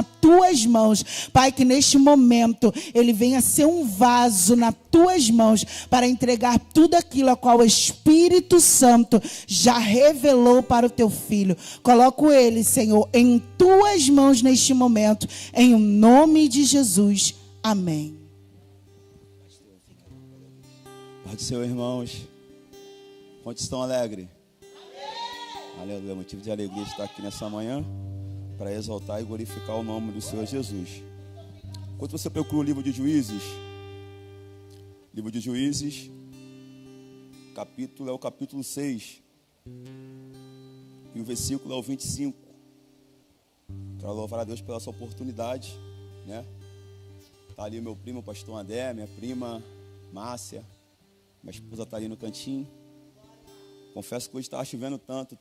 tuas mãos, Pai, que neste momento ele venha ser um vaso nas tuas mãos para entregar tudo aquilo a qual o Espírito Santo já revelou para o teu filho. Coloco ele, Senhor, em tuas mãos neste momento, em nome de Jesus. Amém. Pai do Senhor, irmãos. Quantos estão alegres? Aleluia, motivo de alegria estar aqui nessa manhã para exaltar e glorificar o nome do Senhor Jesus. Quando você procura o livro de Juízes, é o capítulo 6, e o versículo é o 25. Quero louvar a Deus pela essa oportunidade, né? Está ali meu primo, o pastor André, minha prima Márcia, minha esposa está ali no cantinho. Confesso que hoje estava chovendo tanto,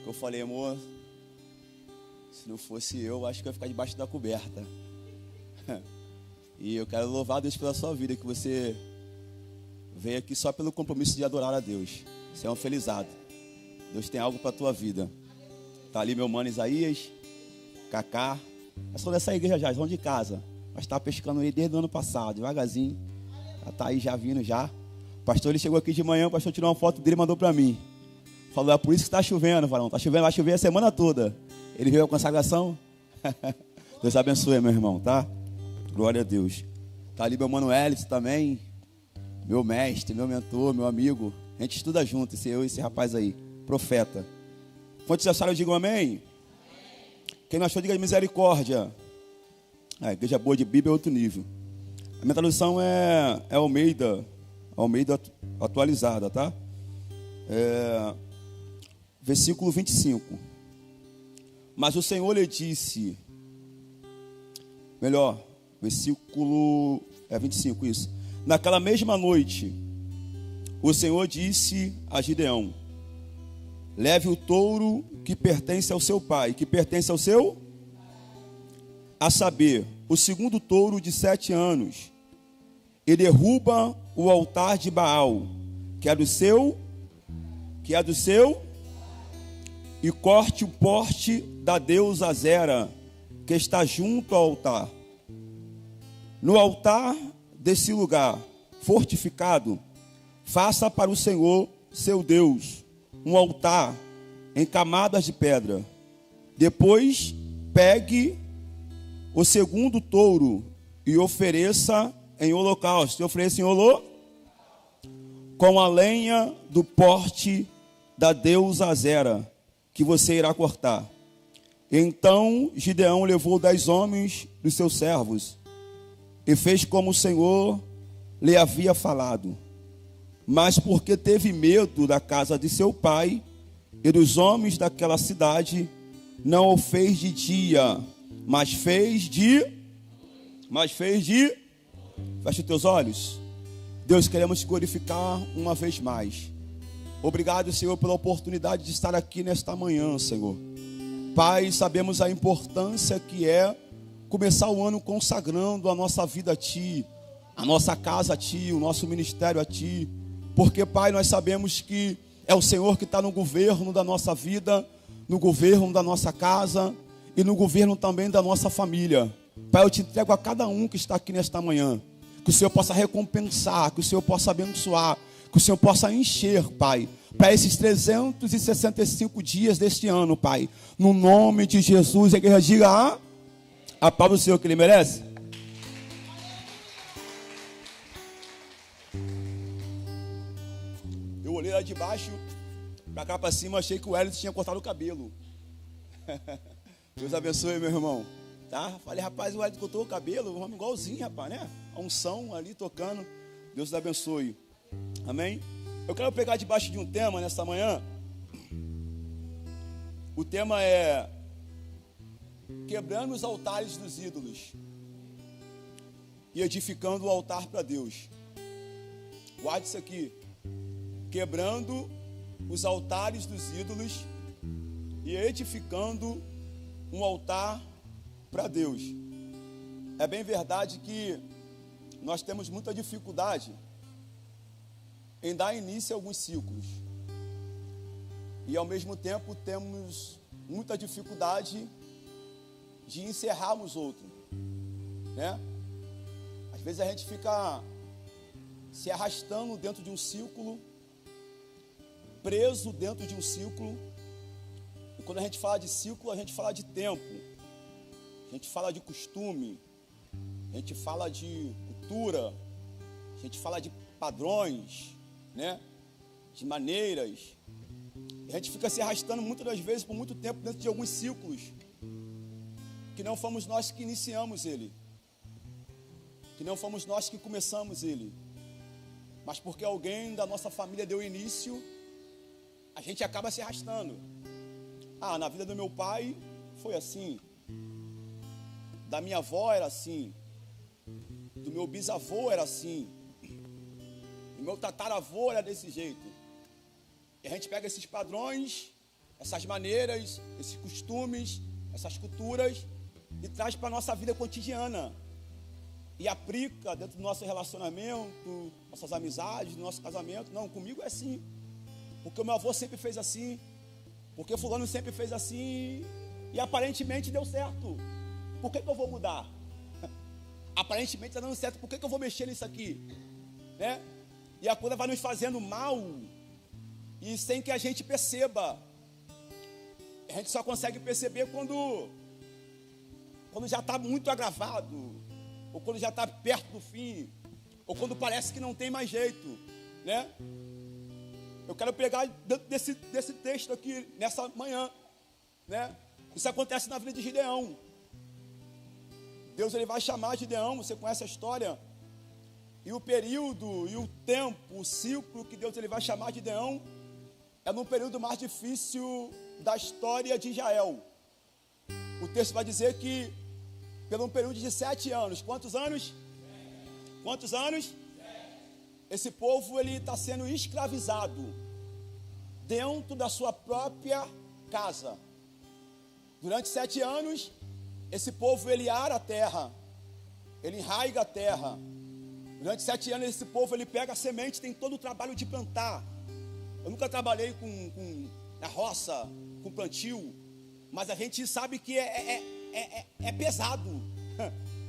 que eu falei, amor, se não fosse eu, acho que eu ia ficar debaixo da coberta. E eu quero louvar a Deus pela sua vida, que você veio aqui só pelo compromisso de adorar a Deus. Você é um felizado. Deus tem algo para a tua vida. Está ali meu mano Isaías, Cacá. É só dessa igreja já, eles vão de casa. Mas está pescando ele desde o ano passado, devagarzinho. Já está aí já vindo já. O pastor, ele chegou aqui de manhã, o pastor tirou uma foto dele e mandou para mim. Falou, é por isso que está chovendo, varão. Está chovendo, vai chover a semana toda. Ele veio à consagração. Deus abençoe, meu irmão, tá? Glória a Deus. Está ali meu mano Hélio também. Meu mestre, meu mentor, meu amigo. A gente estuda junto, esse rapaz aí. Profeta. Quantos acharam, digam amém. Quem não achou, diga misericórdia. A igreja boa de Bíblia é outro nível. A minha tradução é Almeida atualizada, tá? Versículo 25. Mas o Senhor lhe disse, versículo 25, isso. Naquela mesma noite, o Senhor disse a Gideão, leve o touro que pertence ao seu pai, a saber, o segundo touro de 7 anos, e derruba o altar de Baal, que é do seu, e corte o poste da deusa Azera, que está junto ao altar. No altar desse lugar fortificado, faça para o Senhor, seu Deus, um altar em camadas de pedra. Depois, pegue o segundo touro e ofereça em holocausto. Ofereça em com a lenha do porte da deusa Azera, que você irá cortar. Então Gideão levou 10 homens dos seus servos e fez como o Senhor lhe havia falado. Mas porque teve medo da casa de seu pai e dos homens daquela cidade, não o fez de dia, mas fez de... Feche os teus olhos. Deus, queremos te glorificar uma vez mais. Obrigado, Senhor, pela oportunidade de estar aqui nesta manhã, Senhor. Pai, sabemos a importância que é começar o ano consagrando a nossa vida a Ti, a nossa casa a Ti, o nosso ministério a Ti. Porque, Pai, nós sabemos que é o Senhor que está no governo da nossa vida, no governo da nossa casa e no governo também da nossa família. Pai, eu te entrego a cada um que está aqui nesta manhã. Que o Senhor possa recompensar, que o Senhor possa abençoar, que o Senhor possa encher, Pai, para esses 365 dias deste ano, Pai. No nome de Jesus, a igreja diga a paz do Senhor que Ele merece. Eu olhei lá de baixo, para cá para cima, achei que o Hélio tinha cortado o cabelo. Deus abençoe, meu irmão. Tá? Falei, rapaz, o Hélio cortou o cabelo, um homem igualzinho, rapaz, né? A unção ali tocando. Deus abençoe. Amém? Eu quero pegar debaixo de um tema nesta manhã. O tema é quebrando os altares dos ídolos e edificando o altar para Deus. Guarde isso aqui. Quebrando os altares dos ídolos e edificando um altar para Deus. É bem verdade que nós temos muita dificuldade em dar início a alguns ciclos. E ao mesmo tempo temos muita dificuldade de encerrarmos outro, né? Às vezes a gente fica se arrastando dentro de um círculo, preso dentro de um círculo. E quando a gente fala de círculo, a gente fala de tempo, a gente fala de costume, a gente fala de cultura, a gente fala de padrões, né? De maneiras. A gente fica se arrastando muitas das vezes por muito tempo dentro de alguns círculos que não fomos nós que iniciamos ele, que não fomos nós que começamos ele, mas porque alguém da nossa família deu início, a gente acaba se arrastando. Na vida do meu pai foi assim, da minha avó era assim, do meu bisavô era assim, do meu tataravô era desse jeito. E a gente pega esses padrões, essas maneiras, esses costumes, essas culturas e traz para a nossa vida cotidiana. E aplica dentro do nosso relacionamento, nossas amizades, do nosso casamento. Não, comigo é assim. Porque o meu avô sempre fez assim. Porque fulano sempre fez assim. E aparentemente deu certo. Por que eu vou mudar? Aparentemente está dando certo. Por que eu vou mexer nisso aqui? Né? E a coisa vai nos fazendo mal. E sem que a gente perceba. A gente só consegue perceber quando já está muito agravado, ou quando já está perto do fim, ou quando parece que não tem mais jeito, né? Eu quero pegar desse texto aqui, nessa manhã, né? Isso acontece na vida de Gideão. Deus ele vai chamar Gideão, você conhece a história, e o período, e o tempo, o ciclo que Deus ele vai chamar Gideão, é no período mais difícil da história de Israel. O texto vai dizer que pelo um período de 7 anos. Quantos anos? Quantos anos? Esse povo ele está sendo escravizado dentro da sua própria casa. Durante 7 anos, esse povo ele ara a terra, ele enraiga a terra. Durante 7 anos, esse povo ele pega a semente, tem todo o trabalho de plantar. Eu nunca trabalhei na roça, com plantio, mas a gente sabe que é pesado,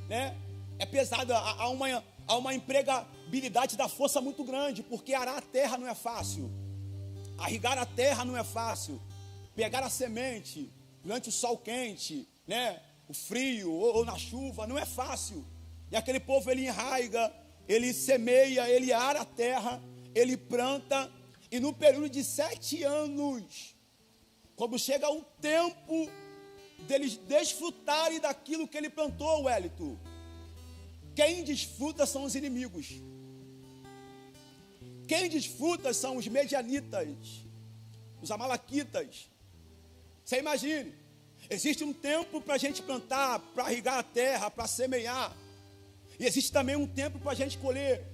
né? É pesado, há uma empregabilidade da força muito grande, porque arar a terra não é fácil, irrigar a terra não é fácil, pegar a semente durante o sol quente, né? O frio ou na chuva, não é fácil. E aquele povo ele enraiga, ele semeia, ele ara a terra, ele planta, e no período de 7 anos, quando chega o tempo deles desfrutarem daquilo que ele plantou, Wellington, quem desfruta são os inimigos. Quem desfruta são os medianitas, os amalequitas. Você imagine, existe um tempo para a gente plantar, para irrigar a terra, para semear, e existe também um tempo para a gente colher.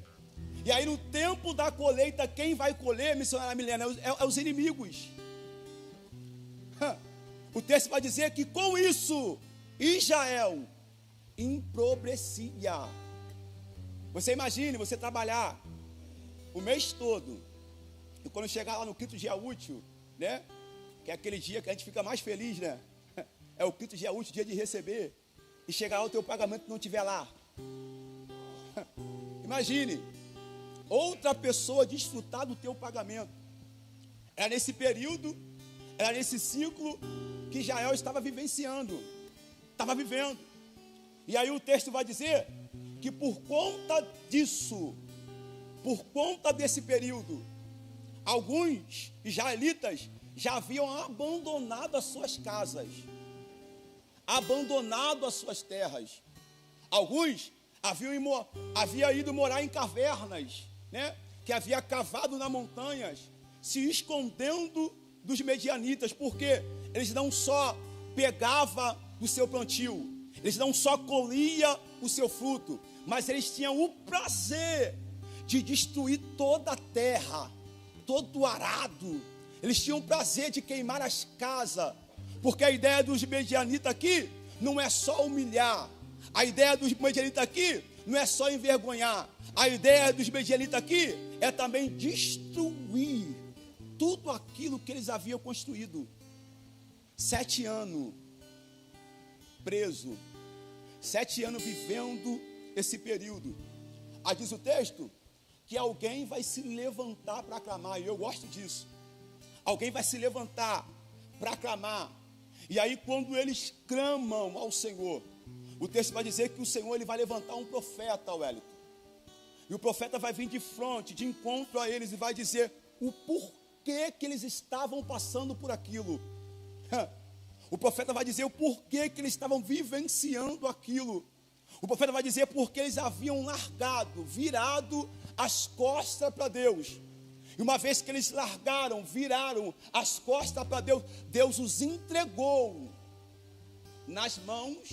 E aí no tempo da colheita, quem vai colher, missionária Milena, é os inimigos. O texto vai dizer que com isso, Israel empobrecia. Você imagine, você trabalhar o mês todo, e quando chegar lá no quinto dia útil, né? Que é aquele dia que a gente fica mais feliz, né? É o quinto dia útil, dia de receber, e chegar lá o teu pagamento não estiver lá. Imagine, outra pessoa desfrutar do teu pagamento. Era nesse período, era nesse ciclo que Israel estava vivenciando, estava vivendo. E aí o texto vai dizer que por conta disso, por conta desse período, alguns israelitas já haviam abandonado as suas casas, abandonado as suas terras. Alguns haviam ido morar em cavernas, né? Que havia cavado nas montanhas, se escondendo dos medianitas, porque eles não só pegavam do seu plantio, eles não só colhiam o seu fruto, mas eles tinham o prazer de destruir toda a terra, todo o arado. Eles tinham o prazer de queimar as casas, porque a ideia dos medianitas aqui não é só humilhar, a ideia dos medianitas aqui não é só envergonhar, a ideia dos medianitas aqui é também destruir tudo aquilo que eles haviam construído. 7 anos. preso. 7 anos vivendo esse período. Aí diz o texto que alguém vai se levantar para clamar, e eu gosto disso. Alguém vai se levantar para clamar. E aí quando eles clamam ao Senhor, o texto vai dizer que o Senhor ele vai levantar um profeta, Wellington. E o profeta vai vir de frente, de encontro a eles, e vai dizer o porquê que eles estavam passando por aquilo. O profeta vai dizer o porquê que eles estavam vivenciando aquilo. O profeta vai dizer porque eles haviam largado, virado as costas para Deus. E uma vez que eles largaram, viraram as costas para Deus, Deus os entregou nas mãos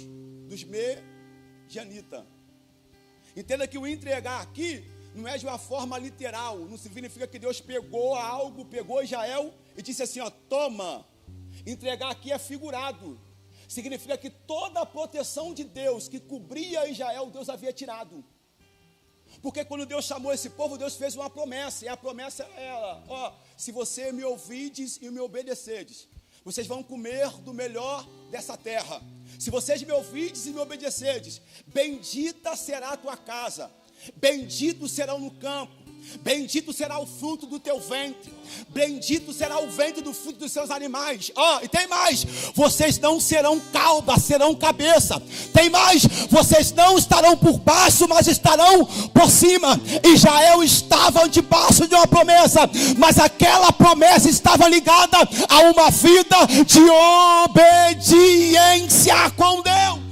dos medianitas. Entenda que o entregar aqui não é de uma forma literal, não significa que Deus pegou algo, pegou Israel e disse assim, ó, toma. Entregar aqui é figurado, significa que toda a proteção de Deus que cobria Israel, Deus havia tirado. Porque quando Deus chamou esse povo, Deus fez uma promessa, e a promessa é ela, ó, se você me ouvides e me obedecedes, vocês vão comer do melhor dessa terra. Se vocês me ouvides e me obedecedes, bendita será a tua casa, bendito serão no campo, bendito será o fruto do teu ventre, bendito será o ventre do fruto dos seus animais. E tem mais, vocês não serão cauda, serão cabeça. Tem mais, vocês não estarão por baixo, mas estarão por cima. Israel estava debaixo de uma promessa, mas aquela promessa estava ligada a uma vida de obediência com Deus.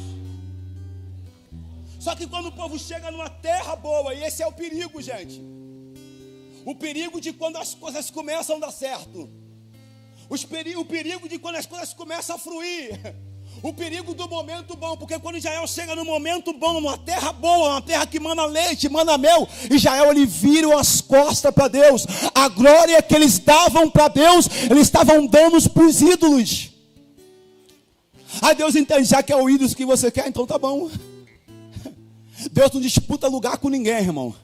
Só que quando o povo chega numa terra boa, e esse é o perigo, gente, o perigo de quando as coisas começam a dar certo, o perigo de quando as coisas começam a fluir, o perigo do momento bom, porque quando Israel chega no momento bom, numa terra boa, uma terra que mana leite, mana mel, Israel ele vira as costas para Deus. A glória que eles davam para Deus, eles estavam dando para os ídolos. Aí Deus entende, já que é o ídolo que você quer, então tá bom. Deus não disputa lugar com ninguém, irmão.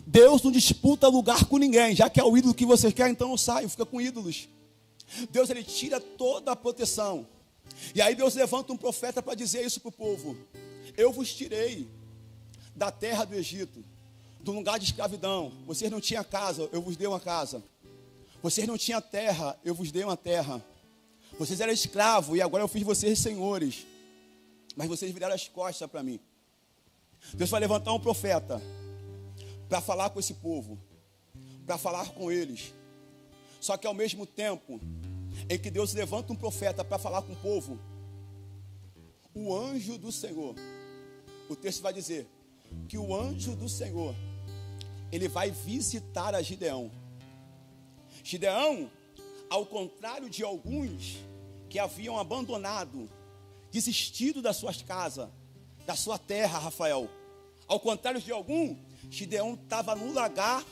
Deus não disputa lugar com ninguém. Já que é o ídolo que você quer, então eu saio, fica com ídolos. Deus ele tira toda a proteção. E aí Deus levanta um profeta para dizer isso para o povo. Eu vos tirei da terra do Egito, do lugar de escravidão. Vocês não tinham casa, eu vos dei uma casa. Vocês não tinham terra, eu vos dei uma terra. Vocês eram escravos e agora eu fiz vocês senhores. Mas vocês viraram as costas para mim. Deus vai levantar um profeta para falar com esse povo, para falar com eles. Só que ao mesmo tempo em que Deus levanta um profeta para falar com o povo, o anjo do Senhor, o texto vai dizer que o anjo do Senhor, ele vai visitar a Gideão. Gideão, ao contrário de alguns que haviam abandonado, desistido das suas casas, da sua terra, Rafael, ao contrário de algum, Gideão estava no lagar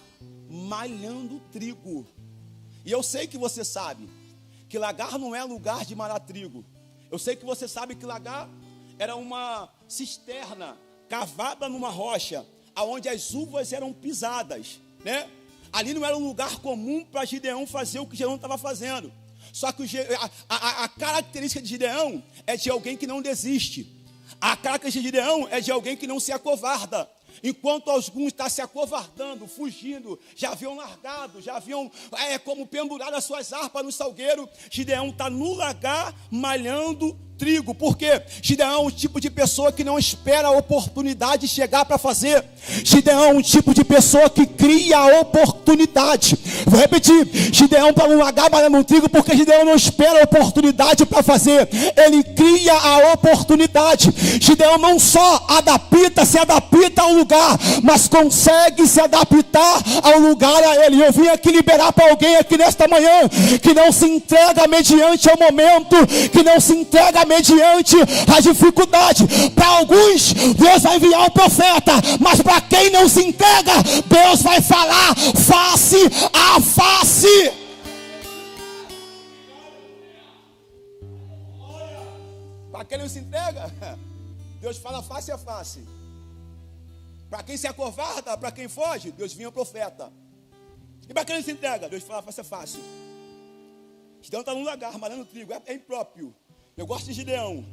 malhando trigo. E eu sei que você sabe que lagar não é lugar de malhar trigo. Eu sei que você sabe que lagar era uma cisterna cavada numa rocha, aonde as uvas eram pisadas, né? Ali não era um lugar comum para Gideão fazer o que Gideão estava fazendo. Só que a característica de Gideão é de alguém que não desiste. A característica de Gideão é de alguém que não se acovarda. Enquanto alguns estão se acovardando, fugindo, já haviam largado, já haviam como pendurado as suas harpas no salgueiro, Gideão está no lagar malhando trigo. Por quê? Gideão é um tipo de pessoa que não espera a oportunidade chegar para fazer. Gideão é um tipo de pessoa que cria a oportunidade. Vou repetir, Gideão está no lagar malhando trigo porque Gideão não espera a oportunidade para fazer, ele cria a oportunidade. Gideão não só se adapta ao lugar, mas consegue se adaptar ao lugar a ele. Eu vim aqui liberar para alguém aqui nesta manhã que não se entrega mediante ao momento, que não se entrega mediante a dificuldade. Para alguns Deus vai enviar um profeta, mas para quem não se entrega, Deus vai falar face a face. Para quem não se entrega, Deus fala face a face. Para quem se acovarda, para quem foge, Deus vinha o profeta. E para quem não se entrega, Deus fala face a face. Gideão está num lagar malhando trigo, é impróprio. Eu gosto de Gideão,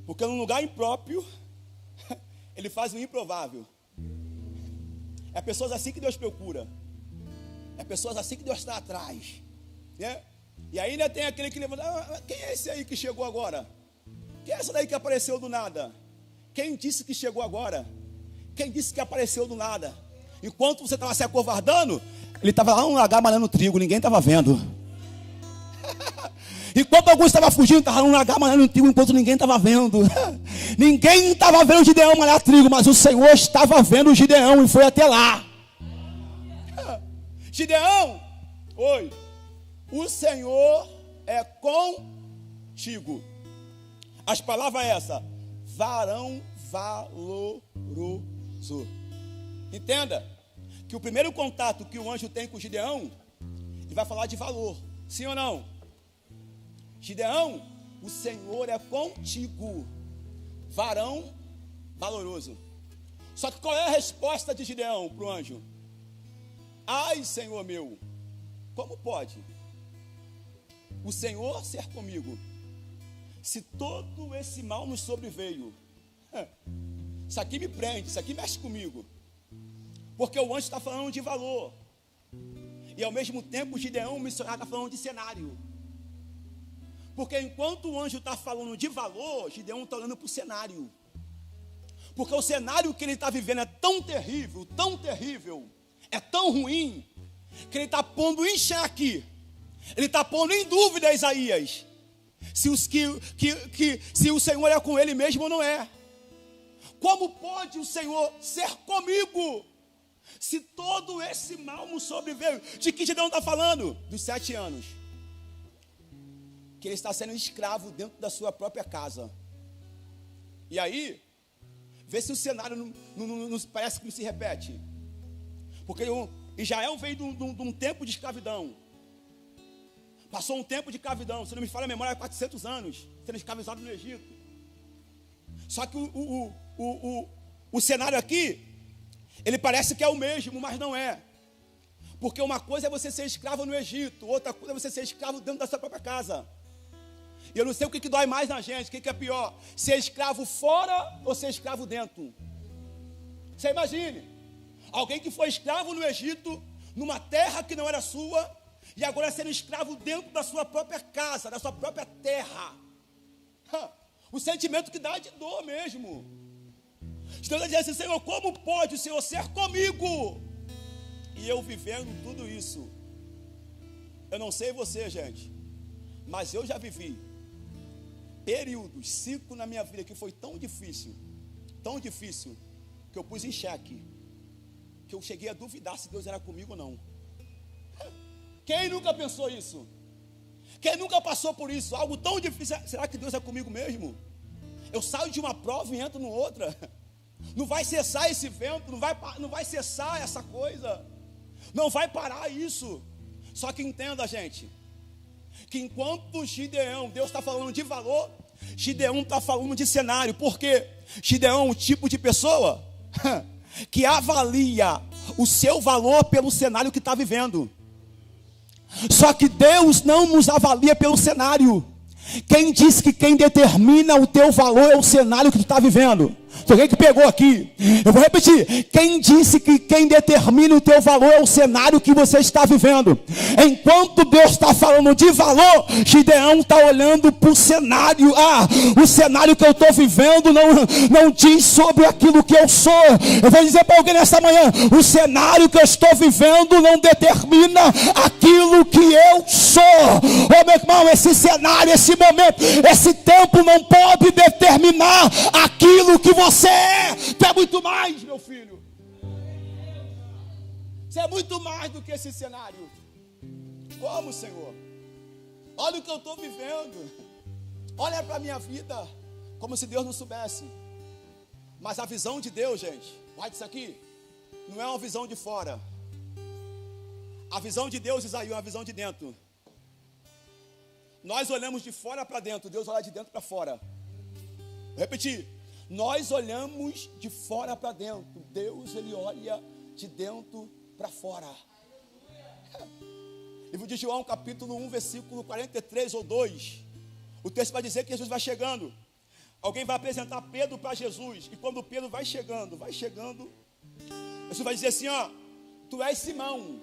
Porque num lugar impróprio, ele faz o improvável. É pessoas assim que Deus procura. É pessoas assim que Deus está atrás, né? E ainda tem aquele que levanta: quem é esse aí que chegou agora? Quem é essa daí que apareceu do nada? Quem disse que chegou agora? Quem disse que apareceu do nada? Enquanto você estava se acovardando, ele estava lá no lagar malhando trigo, ninguém estava vendo. Enquanto alguns estavam fugindo, estava no lagar malhando trigo, enquanto ninguém estava vendo. Ninguém estava vendo o Gideão malhar trigo, mas o Senhor estava vendo o Gideão e foi até lá. Gideão, oi, o Senhor é contigo. As palavras é essa: varão valoroso. Entenda que o primeiro contato que o anjo tem com Gideão, ele vai falar de valor, sim ou não? Gideão, o Senhor é contigo, varão valoroso. Só que qual é a resposta de Gideão para o anjo? Ai, Senhor meu, como pode o Senhor ser comigo, se todo esse mal nos sobreveio? Isso aqui me prende, isso aqui mexe comigo. Porque o anjo está falando de valor, e ao mesmo tempo o Gideão, o missionário, está falando de cenário. Porque enquanto o anjo está falando de valor, Gideão está olhando para o cenário. Porque o cenário que ele está vivendo é tão terrível, é tão ruim, que ele está pondo em xeque, ele está pondo em dúvida Isaías, se o Senhor é com ele mesmo ou não é. Como pode o Senhor ser comigo, se todo esse mal me sobreveio? De que Gideão está falando? Dos 7 anos que ele está sendo escravo dentro da sua própria casa. E aí, vê se o cenário não parece que não se repete. Porque Israel veio de um tempo de escravidão. Passou um tempo de escravidão, se não me falha a memória, 400 anos sendo escravizado no Egito. Só que o cenário aqui, ele parece que é o mesmo, mas não é. Porque uma coisa é você ser escravo no Egito, outra coisa é você ser escravo dentro da sua própria casa. E eu não sei o que dói mais na gente, o que é pior, ser escravo fora ou ser escravo dentro. Você imagine, alguém que foi escravo no Egito, numa terra que não era sua, e agora sendo escravo dentro da sua própria casa, da sua própria terra. O sentimento que dá de dor mesmo. Então ele diz assim: Senhor, como pode o Senhor ser comigo? E eu vivendo tudo isso. Eu não sei você, gente, mas eu já vivi períodos, 5 na minha vida, que foi tão difícil, que eu pus em xeque, que eu cheguei a duvidar se Deus era comigo ou não. Quem nunca pensou isso? Quem nunca passou por isso? Algo tão difícil. Será que Deus é comigo mesmo? Eu saio de uma prova e entro em outra. Não vai cessar esse vento, não vai cessar essa coisa, não vai parar isso. Só que entenda, gente, que enquanto Gideão, Deus está falando de valor, Gideão está falando de cenário. Porque Gideão é um tipo de pessoa que avalia o seu valor pelo cenário que está vivendo. Só que Deus não nos avalia pelo cenário. Quem disse que quem determina o teu valor é o cenário que tu está vivendo? Alguém que pegou aqui? Eu vou repetir. Quem disse que quem determina o teu valor é o cenário que você está vivendo? Enquanto Deus está falando de valor, Gideão está olhando para o cenário. O cenário que eu estou vivendo não diz sobre aquilo que eu sou. Eu vou dizer para alguém nessa manhã: o cenário que eu estou vivendo não determina aquilo que eu sou. Ô meu irmão, esse cenário, esse momento, esse tempo não pode determinar aquilo que você é. Tu é muito mais, meu filho. Você é muito mais do que esse cenário. Como, Senhor? Olha o que eu estou vivendo. Olha para a minha vida. Como se Deus não soubesse. Mas a visão de Deus, gente, olha isso aqui, não é uma visão de fora. A visão de Deus, Isaías, é uma visão de dentro. Nós olhamos de fora para dentro, Deus olha de dentro para fora. Vou repetir. Nós olhamos de fora para dentro, Deus, ele olha de dentro para fora. Livro de João, capítulo 1, versículo 43 ou 2. O texto vai dizer que Jesus vai chegando. alguém vai apresentar Pedro para Jesus. E quando Pedro vai chegando, Jesus vai dizer assim, ó, tu és Simão.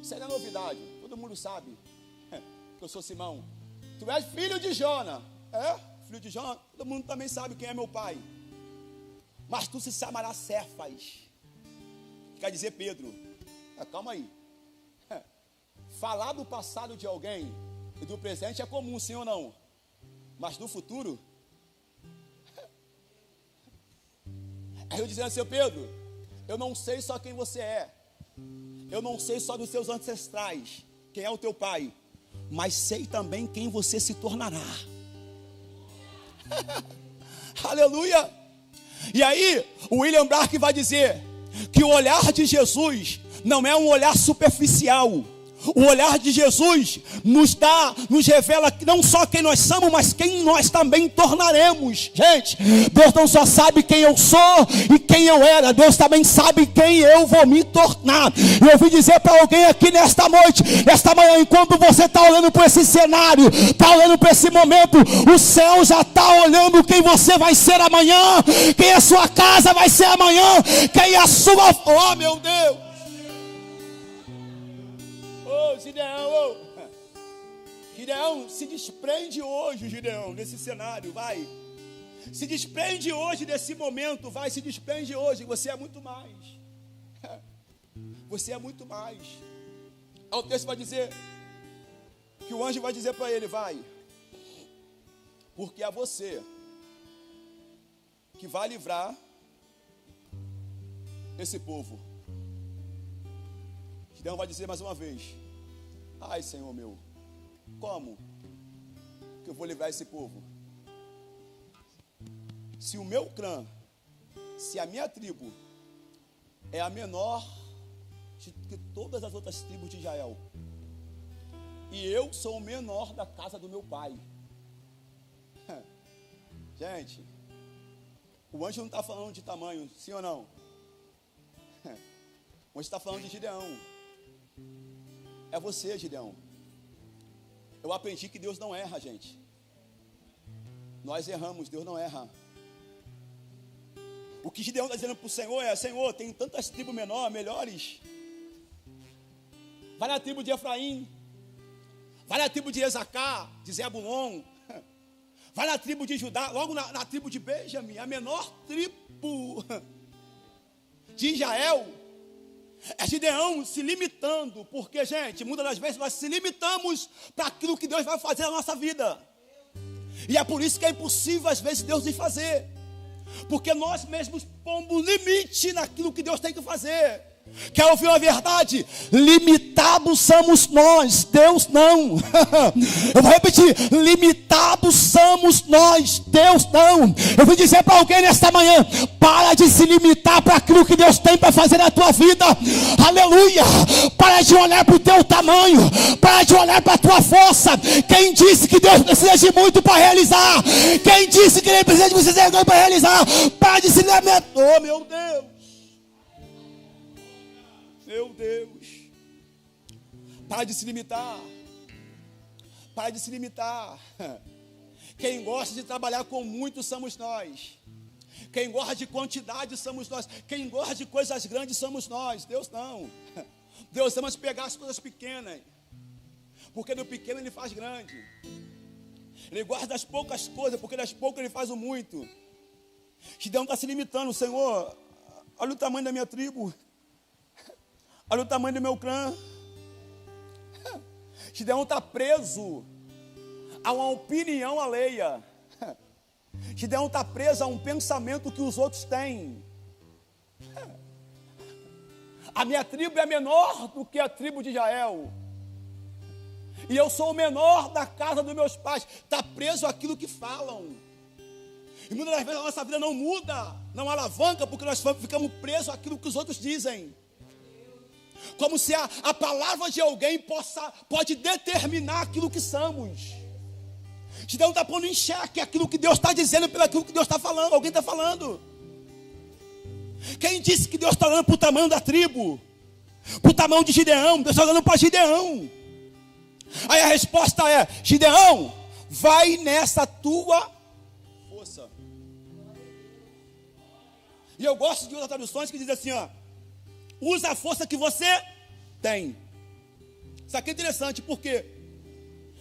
Isso aí não é novidade, todo mundo sabe que eu sou Simão. Tu és filho de Jona. Filho de Jona, todo mundo também sabe quem é meu pai. Mas tu se chamarás Cefas. Quer dizer Pedro. Calma aí. Falar do passado de alguém e do presente é comum, sim ou não? Mas do futuro? Aí eu dizendo assim, Pedro, eu não sei só quem você é. Eu não sei só dos seus ancestrais, quem é o teu pai, mas sei também quem você se tornará. Aleluia! E aí, o William Bark vai dizer que o olhar de Jesus não é um olhar superficial. O olhar de Jesus nos revela não só quem nós somos, mas quem nós também tornaremos. Gente, Deus não só sabe quem eu sou e quem eu era, Deus também sabe quem eu vou me tornar. E eu vim dizer para alguém aqui nesta noite, nesta manhã, enquanto você está olhando para esse cenário, está olhando para esse momento, o céu já está olhando quem você vai ser amanhã, quem a sua casa vai ser amanhã, quem a sua... Oh, meu Deus! Gideão, se desprende hoje, Gideão, desse cenário, vai. Se desprende hoje desse momento, vai, se desprende hoje. Você é muito mais. Você é muito mais. O texto vai dizer, que o anjo vai dizer para ele, vai. Porque é você que vai livrar esse povo. Gideão vai dizer mais uma vez, ai, Senhor meu, como que eu vou livrar esse povo? Se o meu clã, se a minha tribo é a menor de todas as outras tribos de Israel, e eu sou o menor da casa do meu pai. Gente, o anjo não está falando de tamanho, sim ou não? O anjo está falando de Gideão. É você, Gideão. Eu aprendi que Deus não erra, gente. Nós erramos, Deus não erra. O que Gideão está dizendo para o Senhor é, Senhor, tem tantas tribos melhores. Vai na tribo de Efraim. Vai na tribo de Esacar, de Zebulon. Vai na tribo de Judá, logo na tribo de Benjamim, a menor tribo de Israel. É Gideão se limitando, porque, gente, muitas das vezes nós se limitamos para aquilo que Deus vai fazer na nossa vida. E é por isso que é impossível, às vezes, Deus ir fazer. Porque nós mesmos pomos limite naquilo que Deus tem que fazer. Quer ouvir uma verdade? Limitados somos nós, Deus não. Eu vou repetir, limitados somos nós, Deus não. Eu vou dizer para alguém nesta manhã, para de se limitar para aquilo que Deus tem para fazer na tua vida. Aleluia. Para de olhar para o teu tamanho, para de olhar para a tua força. Quem disse que Deus precisa de muito para realizar? Quem disse que Ele precisa de você para realizar? Para de se limitar. Oh, meu Deus. Meu Deus, para de se limitar, para de se limitar. Quem gosta de trabalhar com muito somos nós. Quem gosta de quantidade somos nós. Quem gosta de coisas grandes somos nós. Deus não. Deus ama pegar as coisas pequenas, porque do pequeno Ele faz grande. Ele guarda das poucas coisas, porque das poucas Ele faz o muito. Gideão está se limitando. Senhor, olha o tamanho da minha tribo. Olha o tamanho do meu clã. Gideão está preso a uma opinião alheia. Gideão está preso a um pensamento que os outros têm. A minha tribo é menor do que a tribo de Israel. E eu sou o menor da casa dos meus pais. Está preso àquilo que falam. E muitas das vezes a nossa vida não muda, não alavanca, porque nós ficamos presos àquilo que os outros dizem. Como se a palavra de alguém pode determinar aquilo que somos. Gideão está pondo em xeque aquilo que Deus está dizendo pelo aquilo que Deus está falando. Alguém está falando. Quem disse que Deus está olhando para o tamanho da tribo? Para o tamanho de Gideão. Deus está olhando para Gideão. Aí a resposta é, Gideão, vai nessa tua força. E eu gosto de outras traduções que diz assim, ó, usa a força que você tem. Isso aqui é interessante, porque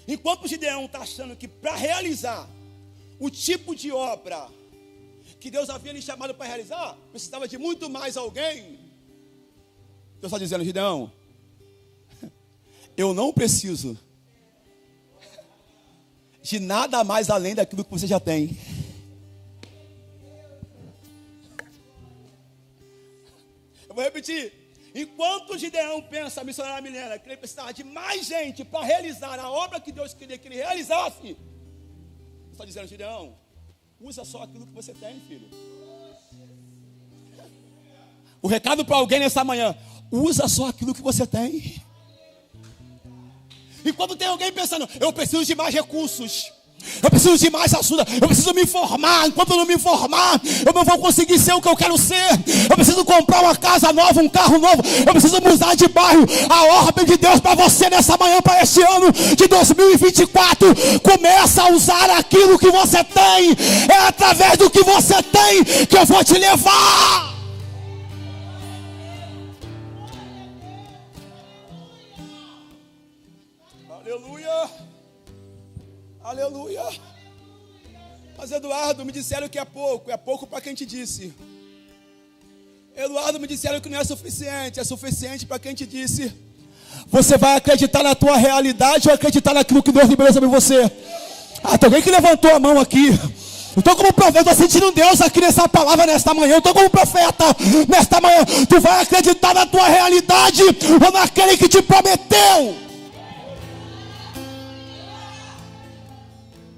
enquanto o Gideão está achando que para realizar o tipo de obra que Deus havia lhe chamado para realizar, precisava de muito mais alguém. Deus está dizendo, Gideão, eu não preciso de nada mais além daquilo que você já tem. Eu vou repetir. Enquanto o Gideão pensa, missionária Milena, que ele precisava de mais gente para realizar a obra que Deus queria que ele realizasse, Deus está dizendo, Gideão, usa só aquilo que você tem, filho. O recado para alguém nessa manhã, usa só aquilo que você tem. E quando tem alguém pensando, eu preciso de mais recursos, eu preciso de mais ajuda, eu preciso me formar, enquanto eu não me formar, eu não vou conseguir ser o que eu quero ser, eu preciso comprar uma casa nova, um carro novo, eu preciso mudar de bairro. A ordem de Deus para você nessa manhã, para este ano de 2024, começa a usar aquilo que você tem, é através do que você tem que eu vou te levar. Aleluia. Aleluia. Mas Eduardo, me disseram que é pouco para quem te disse. Eduardo, me disseram que não é suficiente para quem te disse. Você vai acreditar na tua realidade ou acreditar naquilo que Deus liberou sobre você? Tem alguém que levantou a mão aqui. Eu estou como profeta, estou sentindo Deus aqui nessa palavra nesta manhã. Eu estou como profeta nesta manhã. Tu vai acreditar na tua realidade ou naquele que te prometeu?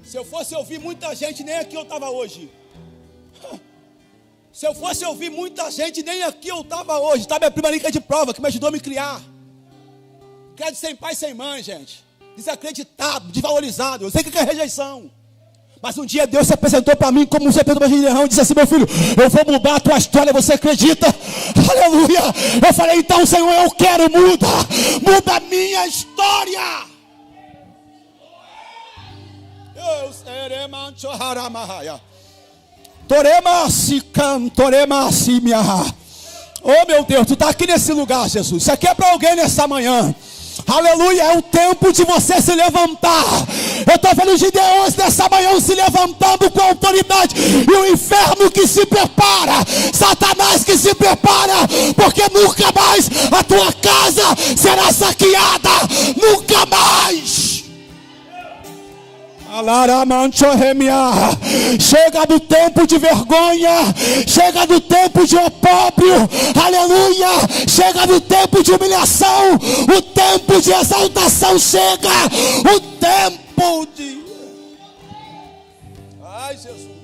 Se eu fosse ouvir muita gente, nem aqui eu estava hoje. Se eu fosse ouvir muita gente, nem aqui eu estava hoje. Tá minha prima ali que é de prova, que me ajudou a me criar. Criado sem pai, sem mãe, gente. Desacreditado, desvalorizado. Eu sei que é rejeição. Mas um dia Deus se apresentou para mim como um serpente para Gideão e disse assim, meu filho, eu vou mudar a tua história, você acredita? Aleluia. Eu falei, então Senhor, eu quero, muda a minha história. Oh meu Deus, tu está aqui nesse lugar, Jesus. Isso aqui é para alguém nessa manhã. Aleluia, é o tempo de você se levantar. Eu estou vendo Gideões nessa manhã se levantando com autoridade. E o inferno que se prepara, Satanás que se prepara, porque nunca mais a tua casa será saqueada. Nunca mais. Chega do tempo de vergonha, chega do tempo de opróbrio, aleluia, chega do tempo de humilhação, o tempo de exaltação chega, o tempo de... Ai, Jesus,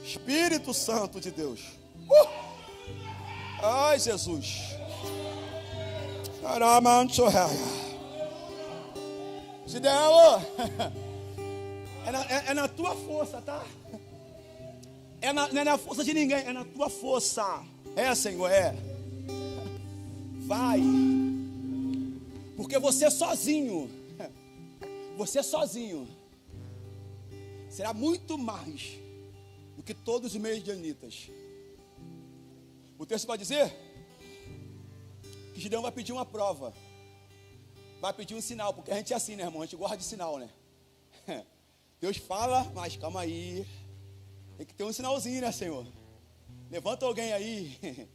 Espírito Santo de Deus, ai, Jesus, Gideão, é na tua força, tá? Não é na força de ninguém, é na tua força. Senhor, vai. Porque você sozinho será muito mais do que todos os medianitas. O texto vai dizer que Gideão vai pedir uma prova. Vai pedir um sinal, porque a gente é assim, né, irmão? A gente gosta de sinal, né? Deus fala, mas calma aí. Tem que ter um sinalzinho, né, Senhor? Levanta alguém aí.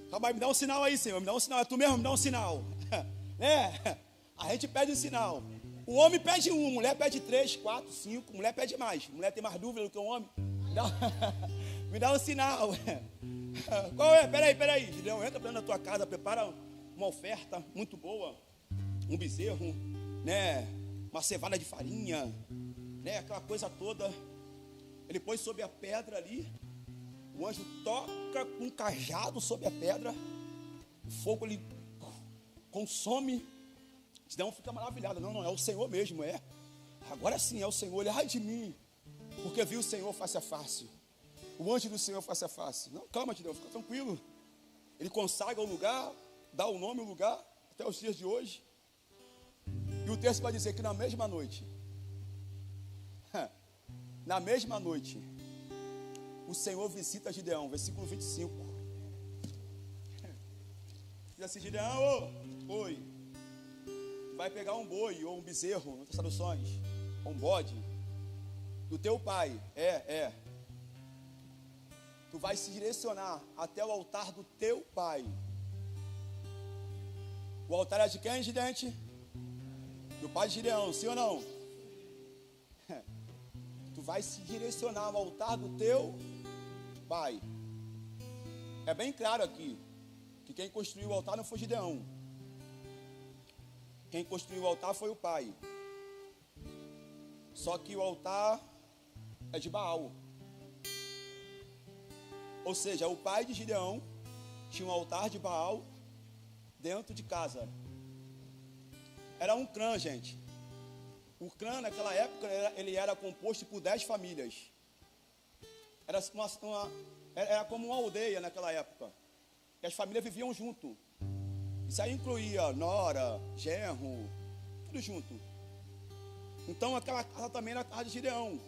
Calma aí, me dá um sinal aí, Senhor. Me dá um sinal. É tu mesmo? Me dá um sinal. A gente pede um sinal. O homem pede um, mulher pede 3, 4, 5. Mulher pede mais. Mulher tem mais dúvida do que o homem. Me dá um sinal. Qual é? Peraí. Gideão, entra dentro da tua casa, prepara uma oferta muito boa. Um bezerro, né? Uma cevada de farinha, né? Aquela coisa toda. Ele põe sobre a pedra ali. O anjo toca com um cajado sobre a pedra. O fogo ele consome. Gideão fica maravilhado. Não, é o Senhor mesmo, é. Agora sim é o Senhor. Ele, ai de mim, porque viu o Senhor face a face. O anjo do Senhor face a face. Não, calma, Gideão, fica tranquilo. Ele consagra o lugar, dá o nome ao lugar, até os dias de hoje. o texto vai dizer que na mesma noite, o Senhor visita Gideão, versículo 25. Diz assim: Gideão, oi, vai pegar um boi ou um bezerro, em outras traduções, ou um bode, do teu pai, tu vai se direcionar até o altar do teu pai. O altar é de quem, gente? Do pai de Gideão, sim ou não? Tu vai se direcionar ao altar do teu pai. É bem claro aqui que quem construiu o altar não foi Gideão. Quem construiu o altar foi o pai. Só que o altar é de Baal. Ou seja, o pai de Gideão tinha um altar de Baal dentro de casa. Era um clã, gente. O clã naquela época ele era composto por 10 famílias. Era como uma aldeia naquela época. E as famílias viviam junto. Isso aí incluía nora, genro, tudo junto. Então aquela casa também era a casa de Gideão.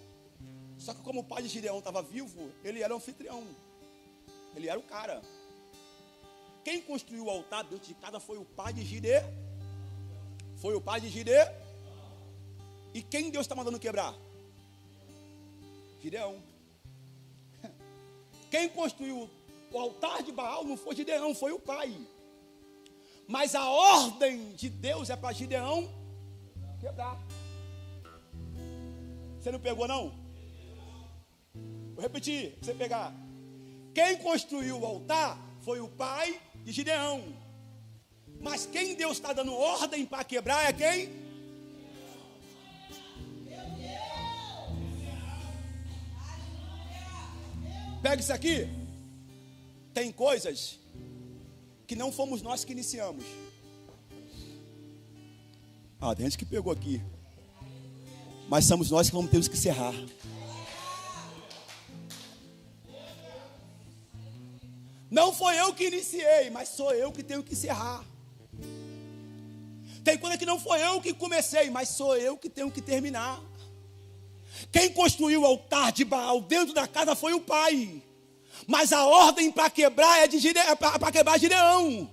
Só que como o pai de Gideão estava vivo, ele era o anfitrião. Ele era o cara. Quem construiu o altar dentro de casa foi o pai de Gideão. Foi o pai de Gideão. E quem Deus está mandando quebrar? Gideão. Quem construiu o altar de Baal não foi Gideão, foi o pai. Mas a ordem de Deus é para Gideão quebrar. Você não pegou, não? Vou repetir, pra você pegar. Quem construiu o altar foi o pai de Gideão. Mas quem Deus está dando ordem para quebrar é quem? Pega isso aqui. Tem coisas que não fomos nós que iniciamos. Tem gente que pegou aqui. Mas somos nós que vamos ter que encerrar. Não foi eu que iniciei, mas sou eu que tenho que encerrar. Tem coisa que não foi eu que comecei, mas sou eu que tenho que terminar. Quem construiu o altar de Baal dentro da casa foi o pai. Mas a ordem para quebrar é para quebrar Gideão.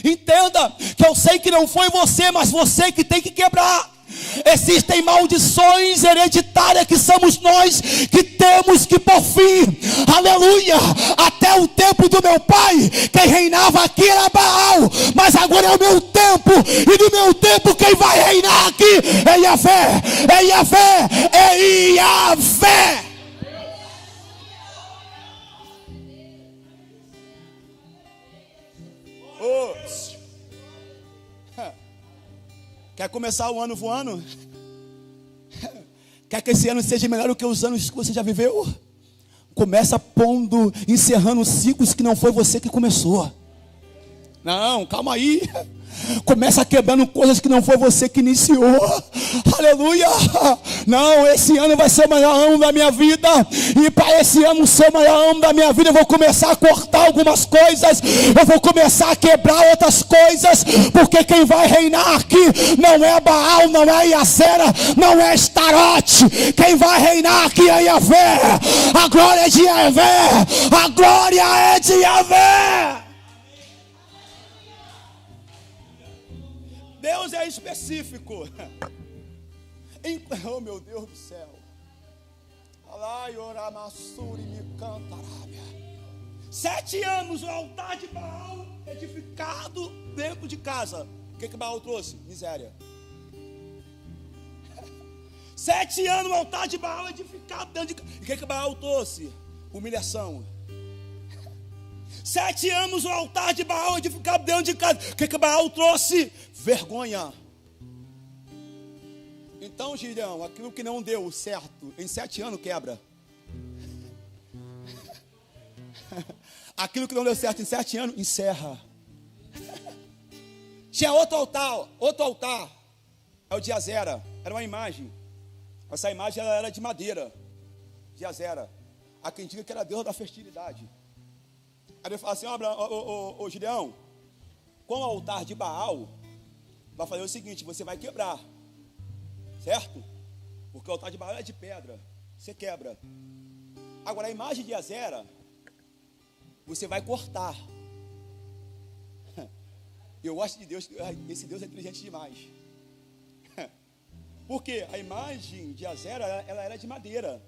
Entenda que eu sei que não foi você, mas você que tem que quebrar. Existem maldições hereditárias que somos nós que temos que por fim. Aleluia. Até o tempo do meu pai, quem reinava aqui era Baal, mas agora é o meu tempo. E no meu tempo quem vai reinar aqui é Yahvé. É Yahvé. É Yahvé. Quer começar o ano voando? Quer que esse ano seja melhor do que os anos que você já viveu? Começa pondo, encerrando ciclos que não foi você que começou. Não, calma aí. Começa quebrando coisas que não foi você que iniciou. Aleluia. Não, esse ano vai ser o maior ano da minha vida. E para esse ano ser o maior ano da minha vida, eu vou começar a cortar algumas coisas. Eu vou começar a quebrar outras coisas. Porque quem vai reinar aqui não é Baal, não é Iacera, não é Starote. Quem vai reinar aqui é Yahvé. A glória é de Yahvé. A glória é de Yahvé. Deus é específico. Oh meu Deus do céu. 7 anos o altar de Baal edificado dentro de casa. O que Baal trouxe? Miséria. 7 anos o altar de Baal edificado dentro de casa. O que Baal trouxe? Humilhação. 7 anos o altar de Baal edificado dentro de casa. O que Baal trouxe? Vergonha. Então, Gideão, aquilo que não deu certo em 7 anos quebra. Aquilo que não deu certo em 7 anos, encerra. Tinha outro altar. É o de Azera. Era uma imagem. Essa imagem ela era de madeira. De Azera. Há quem diga que era Deus da fertilidade. Aí ele fala assim: Gideão, com o altar de Baal, vai fazer o seguinte: você vai quebrar, certo? Porque o altar de Baal é de pedra, você quebra. Agora a imagem de Azera, você vai cortar. Eu gosto de Deus, esse Deus é inteligente demais. Porque a imagem de Azera, ela era de madeira.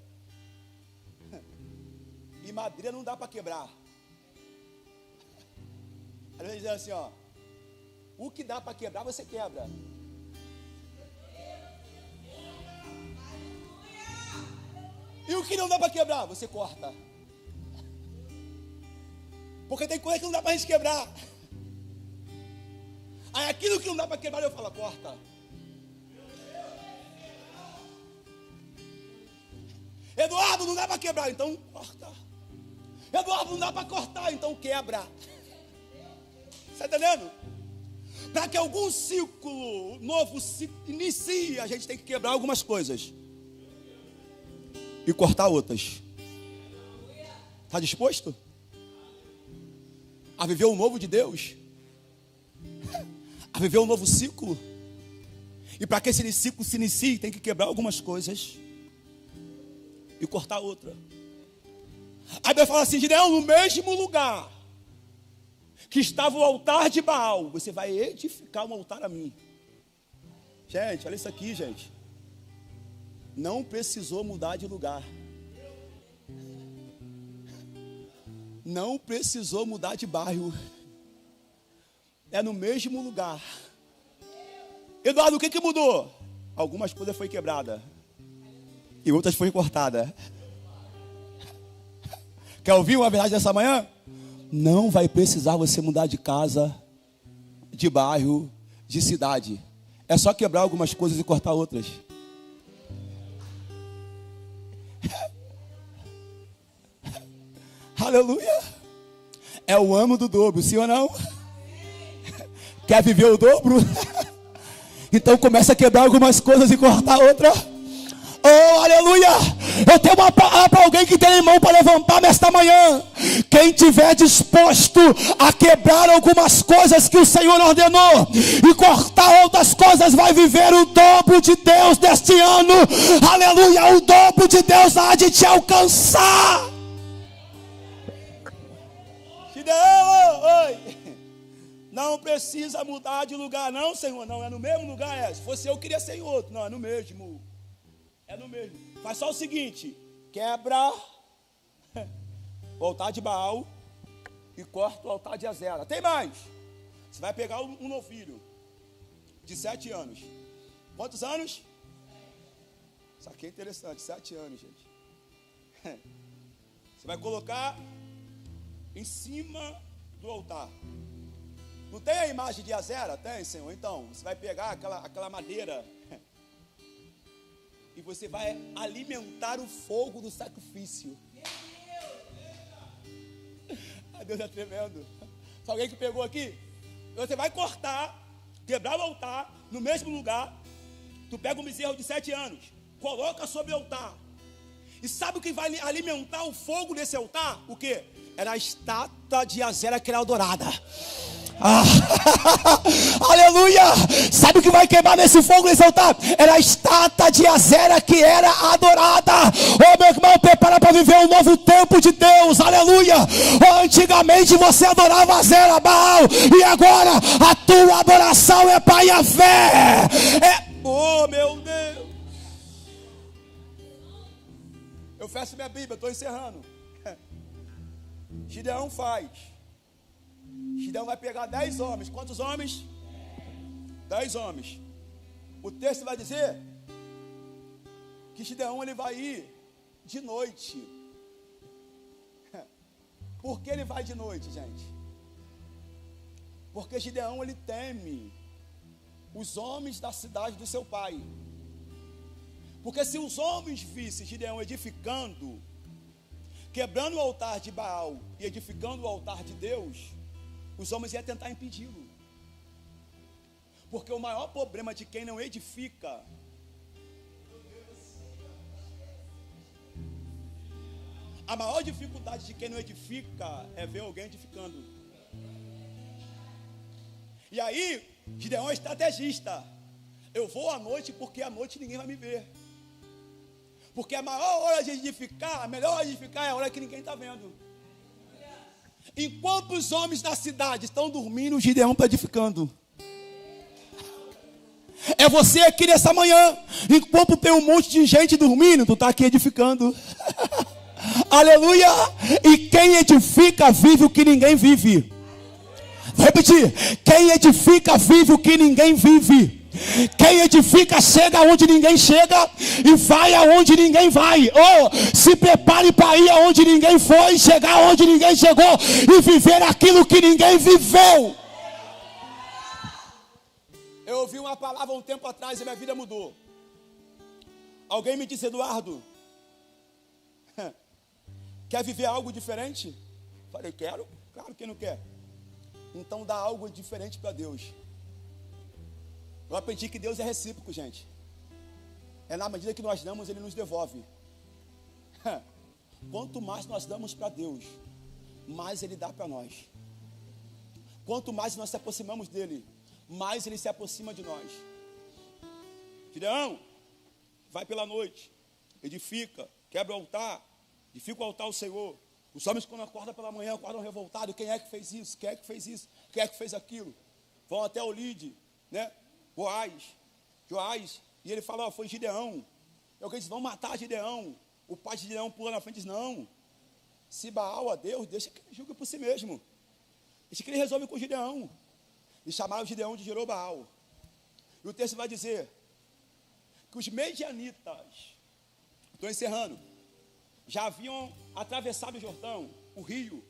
E madeira não dá para quebrar. Às vezes diz assim, ó, o que dá para quebrar, você quebra. E o que não dá para quebrar, você corta. Porque tem coisa que não dá para a gente quebrar. Aí aquilo que não dá para quebrar, eu falo, corta. Eduardo, não dá para quebrar, então corta. Eduardo, não dá para cortar, então quebra. Está entendendo? Para que algum ciclo novo se inicie, a gente tem que quebrar algumas coisas e cortar outras. Está disposto a viver o novo de Deus? A viver um novo ciclo? E para que esse ciclo se inicie, tem que quebrar algumas coisas e cortar outra. Aí Deus fala assim: Gideão, no mesmo lugar que estava o altar de Baal, você vai edificar um altar a mim. Gente, olha isso aqui, gente. Não precisou mudar de lugar. Não precisou mudar de bairro. É no mesmo lugar. Eduardo, o que mudou? Algumas coisas foi quebrada e outras foi cortada. Quer ouvir uma verdade dessa manhã? Não vai precisar você mudar de casa, de bairro, de cidade. É só quebrar algumas coisas e cortar outras. Aleluia. É o ano do dobro, sim ou não? Quer viver o dobro? Então começa a quebrar algumas coisas e cortar outra. Oh, aleluia. Eu tenho uma palavra para alguém que tem mão para levantar nesta manhã. Quem tiver disposto a quebrar algumas coisas que o Senhor ordenou e cortar outras coisas, vai viver o dobro de Deus deste ano. Aleluia. O dobro de Deus há de te alcançar. Oi. Não precisa mudar de lugar, não, Senhor. Não, é no mesmo lugar. Se fosse eu queria ser em outro. Não, é no mesmo. É no mesmo. Faz só o seguinte: quebra o altar de Baal e corta o altar de Azera. Tem mais. Você vai pegar um novilho de 7 anos. Quantos anos? Isso aqui é interessante, 7 anos, gente. Você vai colocar em cima do altar. Não tem a imagem de Azera? Tem, Senhor? Então, você vai pegar aquela madeira e você vai alimentar o fogo do sacrifício. Deus é tremendo. Se alguém que pegou aqui, você vai cortar, quebrar o altar, no mesmo lugar. Tu pega um bezerro de 7 anos, coloca sobre o altar. E sabe o que vai alimentar o fogo nesse altar? O quê? Era a estátua de Azera que era adorada. Aleluia. Sabe o que vai queimar nesse fogo, nesse altar? Era a estátua de Azera que era adorada. Oh, meu irmão, prepara para viver um novo tempo de Deus. Aleluia. Oh, antigamente você adorava Azera, Baal, e agora a tua adoração é para Yahvé. Oh, meu Deus. Eu fecho minha Bíblia, estou encerrando. Gideão faz. Gideão vai pegar 10 homens. Quantos homens? 10 homens. O texto vai dizer que Gideão ele vai ir de noite. Por que ele vai de noite, gente? Porque Gideão ele teme os homens da cidade do seu pai. Porque se os homens vissem Gideão edificando, quebrando o altar de Baal e edificando o altar de Deus, os homens iam tentar impedi-lo. Porque o maior problema de quem não edifica a maior dificuldade de quem não edifica é ver alguém edificando. E aí Gideão é estrategista. Eu vou à noite porque à noite ninguém vai me ver. Porque a maior hora de edificar, a melhor hora de edificar é a hora que ninguém está vendo. Enquanto os homens da cidade estão dormindo, o Gideão está edificando. É você aqui nessa manhã, enquanto tem um monte de gente dormindo, tu está aqui edificando. Aleluia! E quem edifica vive o que ninguém vive. Vou repetir: quem edifica vive o que ninguém vive. Quem edifica chega aonde ninguém chega e vai aonde ninguém vai. Se prepare para ir aonde ninguém foi, chegar aonde ninguém chegou e viver aquilo que ninguém viveu. Eu ouvi uma palavra um tempo atrás e minha vida mudou. Alguém me disse: Eduardo, quer viver algo diferente? Falei: quero. Claro que não quer. Então dá algo diferente para Deus. Eu aprendi que Deus é recíproco, gente. É na medida que nós damos, Ele nos devolve. Quanto mais nós damos para Deus, mais Ele dá para nós. Quanto mais nós se aproximamos dEle, mais Ele se aproxima de nós. Gideão, vai pela noite, edifica, quebra o altar, edifica o altar ao Senhor. Os homens, quando acordam pela manhã, acordam revoltados. Quem é que fez isso? Quem é que fez isso? Quem é que fez aquilo? Vão até o Lide, né? Joás, e ele fala: foi Gideão. Eu disse: vão matar Gideão. O pai de Gideão pula na frente e diz: não, se Baal a Deus, deixa que ele julgue por si mesmo, deixa que ele resolve com Gideão. E chamaram Gideão de Jerobaal. E o texto vai dizer que os medianitas, estou encerrando, já haviam atravessado o Jordão, o rio,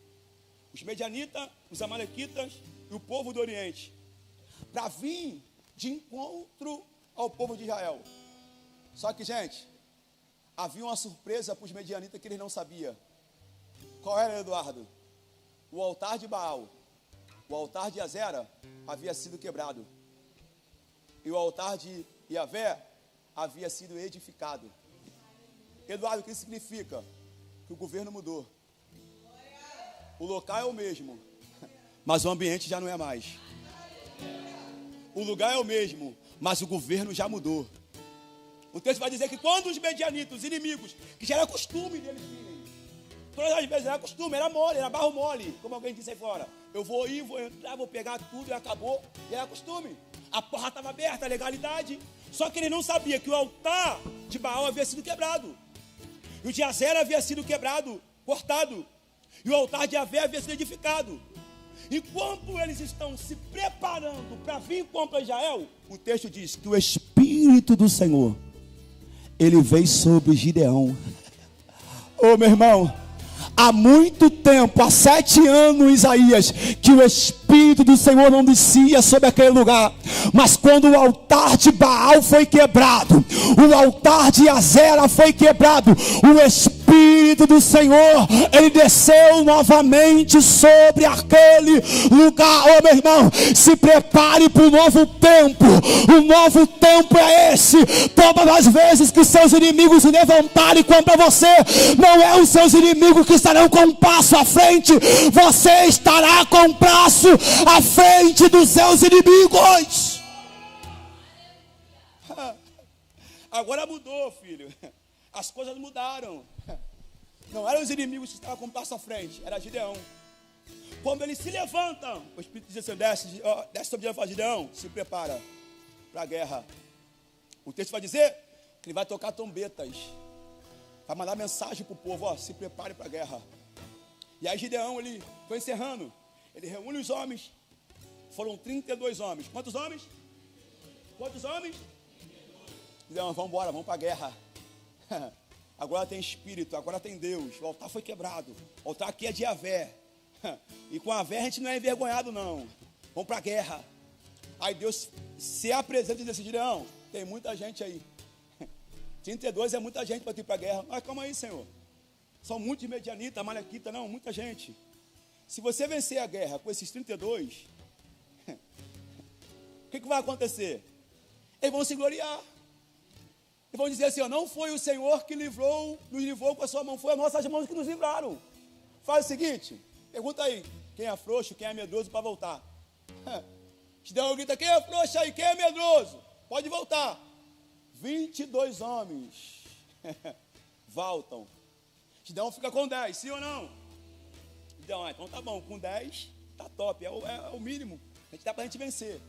os medianitas, os amalequitas e o povo do Oriente, para vir de encontro ao povo de Israel. Só que, gente, havia uma surpresa para os medianitas que eles não sabiam. Qual era, Eduardo? O altar de Baal, o altar de Azera havia sido quebrado, e o altar de Iavé havia sido edificado. Eduardo, o que isso significa? Que o governo mudou. O local é o mesmo, mas o ambiente já não é mais. O lugar é o mesmo, mas o governo já mudou. O texto vai dizer que quando os medianitas, os inimigos, que já era costume deles virem, todas as vezes era costume, era mole, era barro mole, como alguém disse aí fora. Eu vou ir, vou entrar, vou pegar tudo e acabou. E era costume. A porta estava aberta, a legalidade. Só que ele não sabia que o altar de Baal havia sido quebrado. E o de Azera havia sido quebrado, cortado. E o altar de Iavé havia sido edificado. Enquanto eles estão se preparando para vir contra Israel, o texto diz que o Espírito do Senhor, ele veio sobre Gideão. Meu irmão, há muito tempo, há 7 anos, Isaías, que o Espírito do Senhor não descia sobre aquele lugar. Mas quando o altar de Baal foi quebrado, o altar de Azera foi quebrado, o Espírito do Senhor, ele desceu novamente sobre aquele lugar. Meu irmão, se prepare para o novo tempo. O novo tempo é esse. Todas as vezes que seus inimigos se levantarem contra você, não é os seus inimigos que estarão com um passo à frente, você estará com um passo à frente dos seus inimigos. Agora mudou, filho. As coisas mudaram. Não eram os inimigos que estavam com um passo à frente, era Gideão. Quando eles se levantam, o Espírito diz assim: desce sobre Gideão e fala: Gideão, se prepara para a guerra. O texto vai dizer que ele vai tocar trombetas, vai mandar mensagem para o povo: se prepare para a guerra. E aí Gideão, ele foi encerrando, ele reúne os homens. Foram 32 homens. Quantos homens? Quantos homens? Gideão: vamos embora, vamos para a guerra. Agora tem Espírito, agora tem Deus. O altar foi quebrado. O altar aqui é de Iavé. E com Iavé a gente não é envergonhado, não. Vamos para a guerra. Aí Deus se apresenta e diz assim: Gideão, tem muita gente aí. 32 é muita gente para ir para a guerra. Mas calma aí, Senhor. São muitos medianitas, amalequitas, não, muita gente. Se você vencer a guerra com esses 32, o que vai acontecer? Eles vão se gloriar. E vão dizer assim: não foi o Senhor que nos livrou com a sua mão, foi as nossas mãos que nos livraram. Faz o seguinte, pergunta aí, quem é frouxo, quem é medroso para voltar. Gideão grita, quem é frouxo aí? Quem é medroso? Pode voltar. 22 homens voltam. Gideão fica com 10, sim ou não? Gideão, então tá bom, com 10 tá top, é o mínimo. Dá pra gente vencer.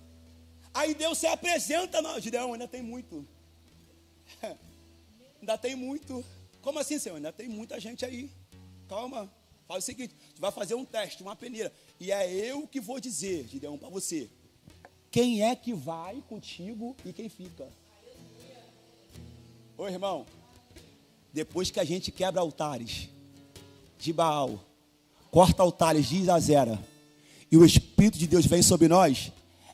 Aí Deus se apresenta, não, Gideão, ainda tem muito. Ainda tem muito. Como assim, Senhor? Ainda tem muita gente aí. Calma. Fala o seguinte, tu vai fazer um teste, uma peneira. E é eu que vou dizer, Gideão, para você. Quem é que vai contigo e quem fica? Ô irmão, depois que a gente quebra altares de Baal, corta altares de Azera, e o Espírito de Deus vem sobre nós,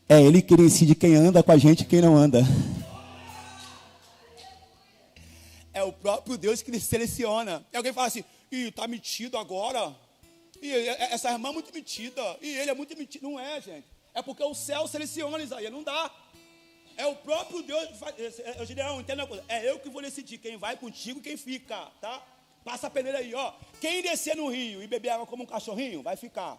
é Ele que decide quem anda com a gente e quem não anda. É o próprio Deus que seleciona. E alguém fala assim, tá metido agora. E essa irmã é muito metida. E ele é muito metido. Não é, gente. É porque o céu seleciona, Isaías. Não dá. É o próprio Deus. Gideão, entenda uma coisa. É eu que vou decidir quem vai contigo e quem fica, tá? Passa a peneira aí, ó. Quem descer no rio e beber água como um cachorrinho, vai ficar.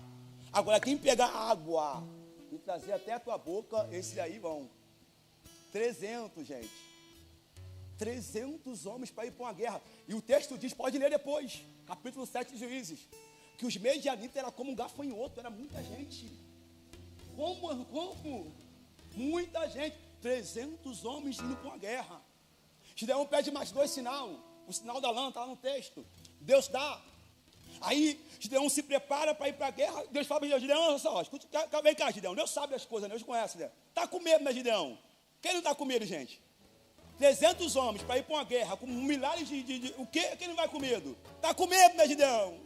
Agora, quem pegar água e trazer até a tua boca, esses aí vão. 300, gente. 300 homens para ir para uma guerra. E o texto diz, pode ler depois, capítulo 7 de Juízes, que os medianitas eram como um gafanhoto, era muita gente. Como? Muita gente. 300 homens indo para uma guerra. Gideão pede mais 2 sinais. O sinal da lã está lá no texto. Deus dá. Aí Gideão se prepara para ir para a guerra. Deus fala para Gideão, olha só, escuta, vem cá, Gideão. Deus sabe as coisas, Deus conhece, né? Está com medo, né, Gideão? Quem não está com medo, gente? 300 homens para ir para uma guerra com milhares de o quê? Quem não vai com medo? Está com medo, né, Gideão?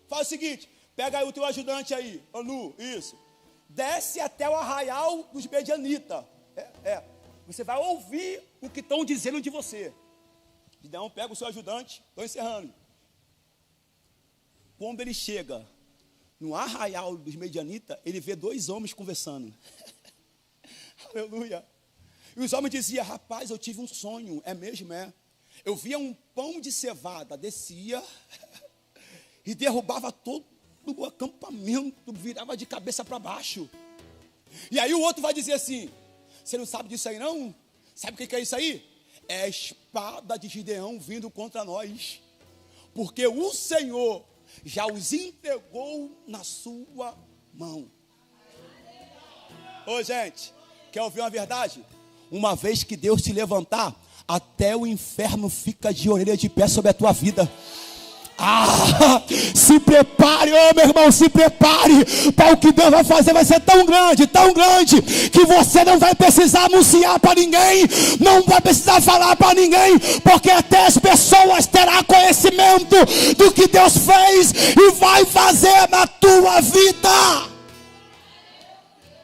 Faz o seguinte, pega aí o teu ajudante aí, Anu, isso. Desce até o arraial dos medianitas. Você vai ouvir o que estão dizendo de você. Gideão pega o seu ajudante, estou encerrando. Quando ele chega no arraial dos medianitas, ele vê 2 homens conversando. Aleluia. E os homens diziam, rapaz, eu tive um sonho. É mesmo, é? Eu via um pão de cevada, descia e derrubava todo o acampamento, virava de cabeça para baixo. E aí o outro vai dizer assim, você não sabe disso aí não? Sabe o que é isso aí? É a espada de Gideão vindo contra nós. Porque o Senhor já os entregou na sua mão. Ô gente, quer ouvir uma verdade? Uma vez que Deus te levantar, até o inferno fica de orelha de pé sobre a tua vida. Se prepare, meu irmão, se prepare para o que Deus vai fazer. Vai ser tão grande, que você não vai precisar anunciar para ninguém, não vai precisar falar para ninguém, porque até as pessoas terão conhecimento do que Deus fez e vai fazer na tua vida.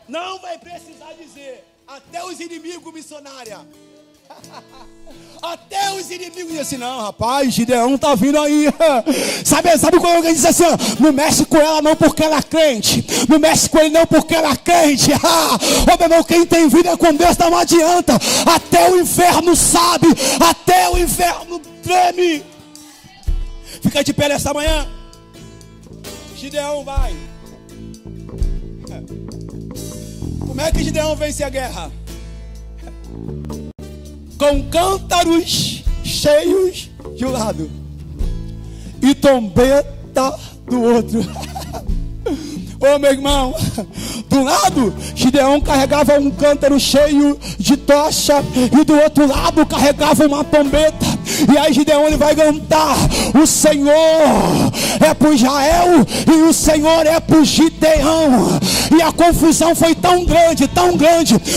Não vai precisar dizer, até os inimigos missionários. Até os inimigos dizem assim, não, rapaz, Gideão tá vindo aí. Sabe quando alguém diz assim, não mexe com ela não porque ela é crente, não mexe com ele não porque ela é crente. Meu irmão, quem tem vida com Deus não adianta. Até o inferno sabe, até o inferno treme. Fica de pé nessa manhã. Gideão vai. Como é que Gideão vence a guerra? Com cântaros cheios de um lado e trombeta do outro. Ô meu irmão, do lado Gideão carregava um cântaro cheio de tocha e do outro lado carregava uma trombeta. E aí Gideão ele vai cantar, o Senhor é por Israel e o Senhor é por Gideão. E a confusão foi tão grande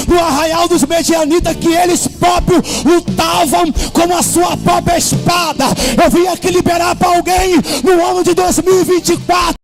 no arraial dos medianitas, que eles próprios lutavam com a sua própria espada. Eu vim aqui liberar para alguém no ano de 2024.